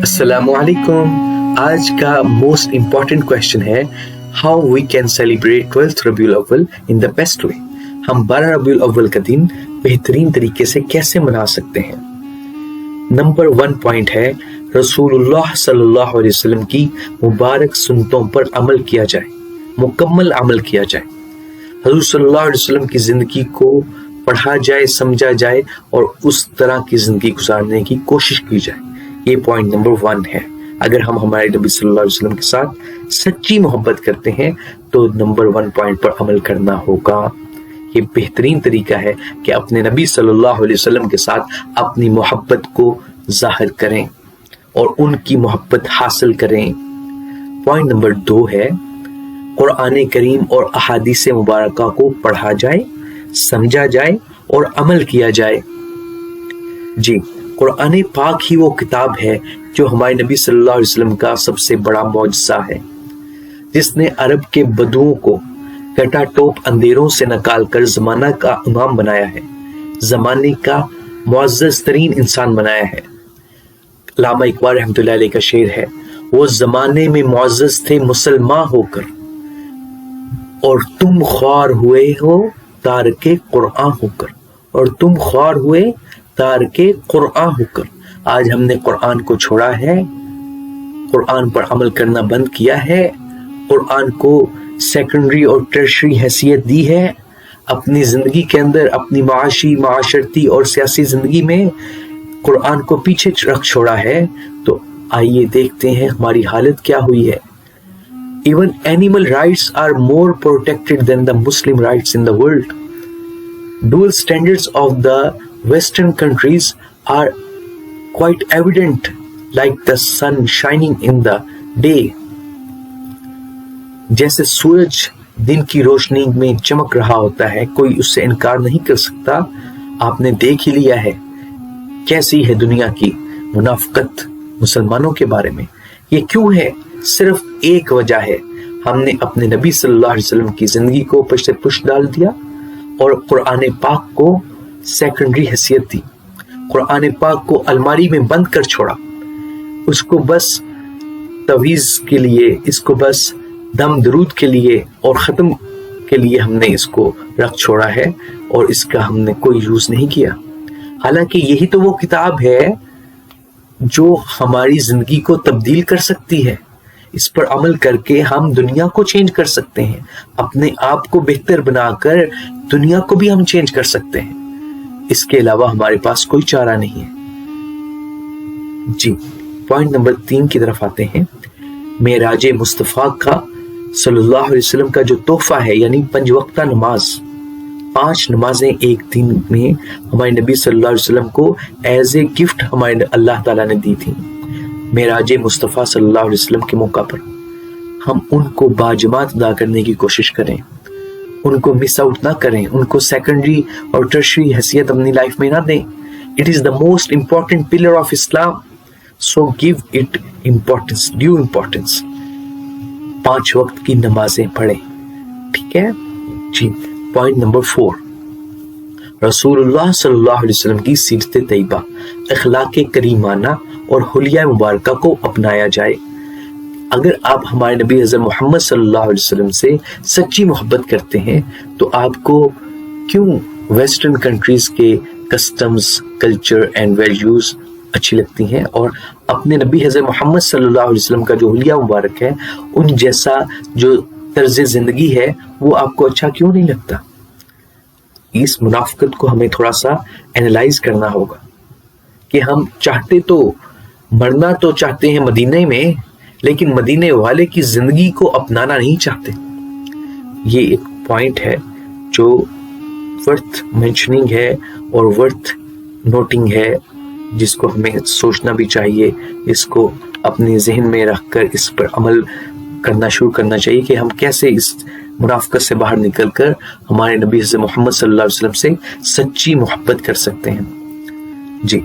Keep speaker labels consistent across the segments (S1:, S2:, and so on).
S1: السلام علیکم. آج کا موسٹ امپورٹنٹ کوشچن ہے how we can celebrate 12th Rabi ul-Awwal in the best way. ہم 12 ربیع الاول کا دن بہترین طریقے سے کیسے منا سکتے ہیں؟ نمبر 1 پوائنٹ ہے رسول اللہ صلی اللہ علیہ وسلم کی مبارک سنتوں پر عمل کیا جائے، مکمل عمل کیا جائے. حضور صلی اللہ علیہ وسلم کی زندگی کو پڑھا جائے، سمجھا جائے اور اس طرح کی زندگی گزارنے کی کوشش کی جائے. یہ پوائنٹ نمبر 1 ہے. اگر ہم ہمارے نبی صلی اللہ علیہ وسلم کے ساتھ سچی محبت کرتے ہیں تو نمبر 1 پوائنٹ پر عمل کرنا ہوگا. یہ بہترین طریقہ ہے کہ اپنے نبی صلی اللہ علیہ وسلم کے ساتھ اپنی محبت کو ظاہر کریں اور ان کی محبت حاصل کریں. پوائنٹ نمبر 2 ہے قرآن کریم اور احادیث مبارکہ کو پڑھا جائے، سمجھا جائے اور عمل کیا جائے. جی، قرآن پاک ہی وہ کتاب ہے جو ہمارے نبی صلی اللہ علیہ وسلم کا سب سے بڑا معجزہ ہے، جس نے عرب کے بدوؤں کو کٹا ٹوپ اندھیروں سے نکال کر زمانہ کا امام بنایا ہے، زمانے کا معزز ترین انسان بنایا ہے. علامہ اقبال رحمۃ اللہ علیہ کا شعر ہے، وہ زمانے میں معزز تھے مسلمان ہو کر اور تم خوار ہوئے ہو تارک قرآن ہو کر، اور تم خوار ہوئے تارک قرآن ہو کر. آج ہم نے قرآن کو چھوڑا ہے، قرآن پر عمل کرنا بند کیا ہے، قرآن کو سیکنڈری اور ٹرشری حیثیت دی ہے. اپنی زندگی کے اندر، اپنی معاشی، معاشرتی اور سیاسی زندگی میں قرآن کو پیچھے رکھ چھوڑا ہے. تو آئیے دیکھتے ہیں ہماری حالت کیا ہوئی ہے. Even animal rights are more protected than the Muslim rights in the world. Dual standards of the Western countries are quite evident, like the sun shining in the day. جیسے سورج دن کی روشنی میں چمک رہا ہوتا ہے، کوئی اس سے انکار نہیں کر سکتا. آپ نے دیکھ ہی لیا ہے کیسی ہے دنیا کی منافقت مسلمانوں کے بارے میں. یہ کیوں ہے؟ صرف ایک وجہ ہے، ہم نے اپنے نبی صلی اللہ علیہ وسلم کی زندگی کو پشت پش ڈال دیا اور قرآن پاک کو سیکنڈری حیثیت دی. قرآن پاک کو الماری میں بند کر چھوڑا، اس کو بس تویز کے لیے، اس کو بس دم درود کے لیے اور ختم کے لیے ہم نے اس کو رکھ چھوڑا ہے اور اس کا ہم نے کوئی یوز نہیں کیا. حالانکہ یہی تو وہ کتاب ہے جو ہماری زندگی کو تبدیل کر سکتی ہے. اس پر عمل کر کے ہم دنیا کو چینج کر سکتے ہیں، اپنے آپ کو بہتر بنا کر دنیا کو بھی ہم چینج کر سکتے ہیں. اس کے علاوہ ہمارے پاس کوئی چارہ نہیں ہے. جی، پوائنٹ نمبر 3 کی طرف آتے ہیں. معراج مصطفیٰ کا صلی اللہ علیہ وسلم کا جو تحفہ ہے، یعنی 5 وقتہ نماز، 5 نمازیں ایک دن میں ہمارے نبی صلی اللہ علیہ وسلم کو ایز اے گفٹ ہمارے اللہ تعالیٰ نے دی تھی. معراج مصطفیٰ صلی اللہ علیہ وسلم کے موقع پر ہم ان کو باجماعت ادا کرنے کی کوشش کریں، ان کو مس آؤٹ نہ کریں، ان کو سیکنڈری اور ٹرشری حیثیت اپنی لائف میں نہ دیں. It is the most important pillar of Islam, so give it importance, due importance. 5 وقت کی نمازیں پڑھیں، ٹھیک ہے جی. پوائنٹ نمبر 4، رسول اللہ صلی اللہ علیہ وسلم کی سیرت طیبہ، اخلاق کریمانہ اور حلیہ مبارکہ کو اپنایا جائے. اگر آپ ہمارے نبی حضرت محمد صلی اللہ علیہ وسلم سے سچی محبت کرتے ہیں تو آپ کو کیوں ویسٹرن کنٹریز کے کسٹمز، کلچر اینڈ ویلیوز اچھی لگتی ہیں اور اپنے نبی حضرت محمد صلی اللہ علیہ وسلم کا جو حلیہ مبارک ہے، ان جیسا جو طرز زندگی ہے، وہ آپ کو اچھا کیوں نہیں لگتا؟ اس منافقت کو ہمیں تھوڑا سا اینالائز کرنا ہوگا کہ ہم چاہتے تو مرنا تو چاہتے ہیں مدینے میں، لیکن مدینے والے کی زندگی کو اپنانا نہیں چاہتے. یہ ایک پوائنٹ ہے جو ورتھ مینشننگ ہے اور ورتھ نوٹنگ ہے، جس کو ہمیں سوچنا بھی چاہیے، اس کو اپنے ذہن میں رکھ کر اس پر عمل کرنا شروع کرنا چاہیے کہ ہم کیسے اس منافقت سے باہر نکل کر ہمارے نبی حضرت محمد صلی اللہ علیہ وسلم سے سچی محبت کر سکتے ہیں. جی،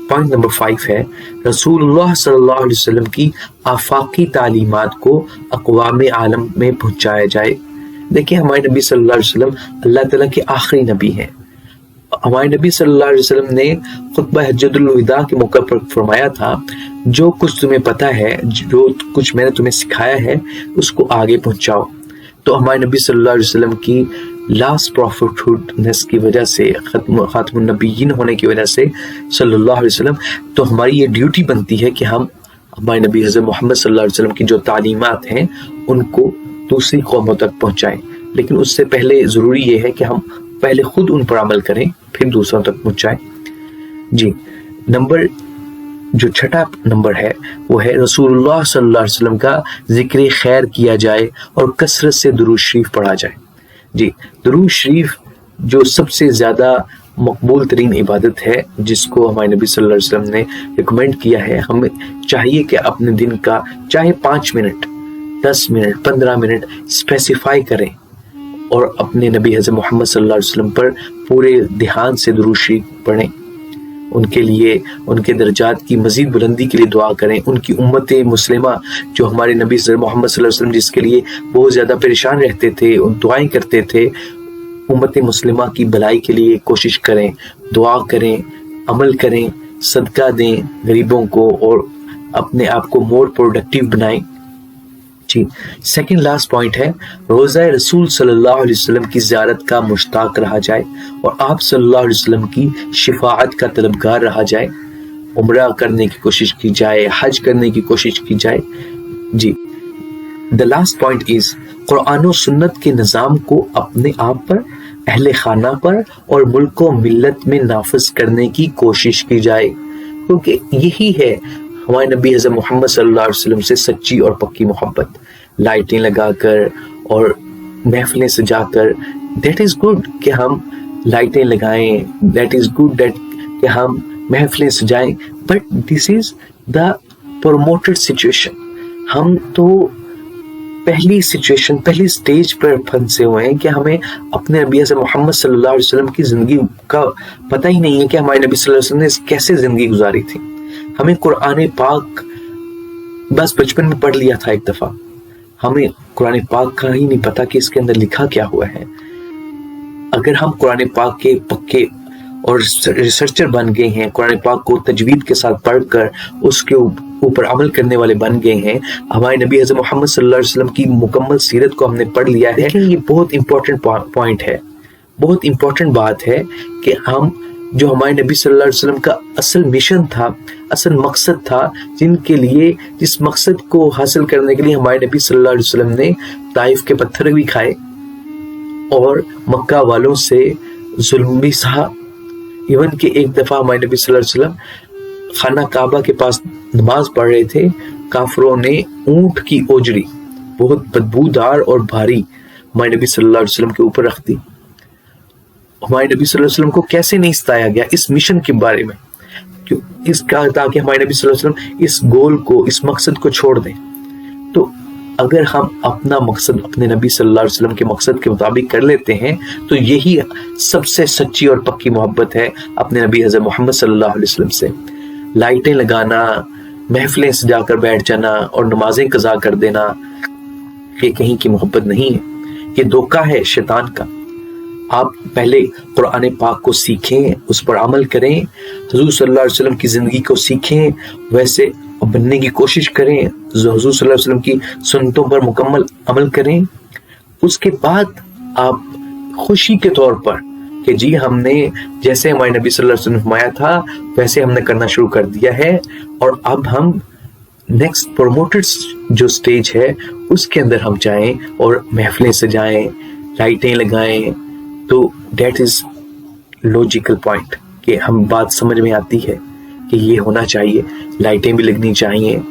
S1: پوائنٹ نمبر 5 ہے رسول اللہ صلی اللہ علیہ وسلم کی آفاقی تعلیمات کو اقوام عالم میں پہنچایا جائے. دیکھیں، ہمارے نبی صلی اللہ علیہ وسلم اللہ تعالیٰ کے آخری نبی ہیں. हमारे नबी सल्लल्लाहु अलैहि वसल्लम ने खुतबा हज्जतुल विदा के मौके पर फरमाया था, जो कुछ तुम्हें पता है, जो कुछ मैंने तुम्हें सिखाया है, उसको आगे पहुंचाओ। तो हमारे नबी सल्लल्लाहु अलैहि वसल्लम की लास्ट प्रॉफिटहुडनेस की वजह से, खातमुन नबीयीन होने की वजह से सल्लल्लाहु अलैहि वसल्लम, तो हमारी ये ड्यूटी बनती है कि हम हमारे नबी हज़रत मोहम्मद सल्लल्लाहु अलैहि वसल्लम की जो तालीमात हैं उनको दूसरी कौमों तक पहुंचाएं। लेकिन उससे पहले ज़रूरी ये है कि हम पहले खुद उन पर अमल करें, फिर दूसरों तक पहुंचाएं। जी, नंबर जो छठा नंबर है वो है रसूलुल्लाह सल्लल्लाहु अलैहि वसल्लम का जिक्र खैर किया जाए और कसरत से दुरूद शरीफ पढ़ा जाए। जी, दुरूद शरीफ जो सबसे ज़्यादा मकबूल तरीन इबादत है, जिसको हमारे नबी सल्लल्लाहु अलैहि वसल्लम ने रिकमेंड किया है, हमें चाहिए कि अपने दिन का चाहे 5 मिनट, 10 मिनट, 15 मिनट स्पेसिफाई करें और अपने नबी हज़रत मोहम्मद सल्लल्लाहु अलैहि वसल्लम पर पूरे ध्यान से दुरूद शरीफ पढ़ें। उनके लिए, उनके दर्जात की मजीद बुलंदी के लिए दुआ करें। उनकी उम्मत मुस्लिमा जो हमारे नबी मोहम्मद सल्लल्लाहु अलैहि वसल्लम जिसके लिए बहुत ज़्यादा परेशान रहते थे, दुआएं करते थे, उम्मत मुस्लिमा की भलाई के लिए कोशिश करें, दुआ करें, अमल करें, सदका दें गरीबों को और अपने आप को मोर प्रोडक्टिव बनाएं। जी, सेकंड लास्ट पॉइंट है रोज़ा रसूल सल्लल्लाहु अलैहि वसल्लम की ज़ियारत का मुश्ताक रहा जाए और आप सल्लल्लाहु अलैहि वसल्लम की शिफाअत का तलबगार रहा जाए। उम्रा करने की कोशिश की जाए, हज करने की कोशिश की जाए। जी, द लास्ट पॉइंट इज कुरान और सुन्नत के निज़ाम को अपने आप पर, अहले खाना पर और मुल्क व मिल्लत में नाफिज करने की कोशिश की जाए, क्योंकि यही है हमारे नबी हज़रत मोहम्मद सल्लल्लाहु अलैहि वसल्लम से सच्ची और पक्की मोहब्बत। लाइटें लगाकर और महफिलें सजाकर, दैट इज़ गुड कि हम लाइटें लगाएं, दैट इज़ गुड दैट कि हम महफिलें सजाएं, but this is the promoted situation. हम तो पहली सिचुएशन, पहली स्टेज पर फंसे हुए हैं कि हमें अपने नबी हज़रत मोहम्मद सल्लल्लाहु अलैहि वसल्लम की ज़िंदगी का पता ही नहीं है कि हमारे नबी सल्लल्लाहु अलैहि वसल्लम ने कैसे ज़िंदगी गुजारी थी। हमें कुरान पाक बस बचपन में पढ़ लिया था एक दफ़ा, हमें कुरान पाक का ही नहीं पता कि इसके अंदर लिखा क्या हुआ है। अगर हम कुरान पाक के पक्के और रिसर्चर बन गए हैं, कुरान पाक को तजवीद के साथ पढ़कर उसके ऊपर अमल करने वाले बन गए हैं, हमारे नबी हज़रत मोहम्मद सल्लल्लाहु अलैहि वसल्लम की मुकम्मल सीरत को हमने पढ़ लिया है, लेकिन ये बहुत इंपॉर्टेंट पॉइंट है, बहुत इंपॉर्टेंट बात है कि हम जो हमारे नबी सल्लल्लाहु अलैहि वसल्लम का असल मिशन था, असल मकसद था, जिनके लिए, जिस मकसद को हासिल करने के लिए हमारे नबी सल्लल्लाहु अलैहि वसल्लम ने ताइफ के पत्थर भी खाए और मक्का वालों से जुल्म भी सहा। इवन कि एक दफा हमारे नबी सल्लल्लाहु अलैहि वसल्लम खाना काबा के पास नमाज पढ़ रहे थे, काफिरों ने ऊंट की ओजड़ी बहुत बदबूदार और भारी हमारे नबी सल्लल्लाहु अलैहि वसल्लम के ऊपर रख दी। हमारे नबी सल्लल्लाहु अलैहि वसल्लम को कैसे नहीं सताया गया इस मिशन के बारे में, क्यों इसका, ताकि हमारे नबी सल्लल्लाहु अलैहि वसल्लम इस गोल को, इस मकसद को छोड़ दें। तो अगर हम अपना मकसद अपने नबी सल्लल्लाहु अलैहि वसल्लम के मकसद के मुताबिक कर लेते हैं तो यही सबसे सच्ची और पक्की मोहब्बत है अपने नबी हज़रत मोहम्मद सल्लल्लाहु अलैहि वसल्लम से। लाइटें लगाना, महफिलें सजाकर बैठ जाना और नमाजें कज़ा कर देना, ये कहीं की मोहब्बत नहीं है, ये धोखा है शैतान का। आप पहले कुरान पाक को सीखें, उस पर अमल करें, हुजूर सल्लल्लाहु अलैहि वसल्लम की ज़िंदगी को सीखें, वैसे बनने की कोशिश करें, हुजूर सल्लल्लाहु अलैहि वसल्लम की सुन्नतों पर मुकम्मल अमल करें। उसके बाद आप खुशी के तौर पर कि जी हमने जैसे हमारे नबी सल्लल्लाहु अलैहि वसल्लम फरमाया था वैसे हमने करना शुरू कर दिया है, और अब हम नेक्स्ट प्रमोटेड जो स्टेज है उसके अंदर हम जाएं और महफिलें सजाएं, लाइटें लगाएं। तो डेट इज लॉजिकल पॉइंट कि हम बात समझ में आती है कि ये होना चाहिए, लाइटें भी लगनी चाहिए,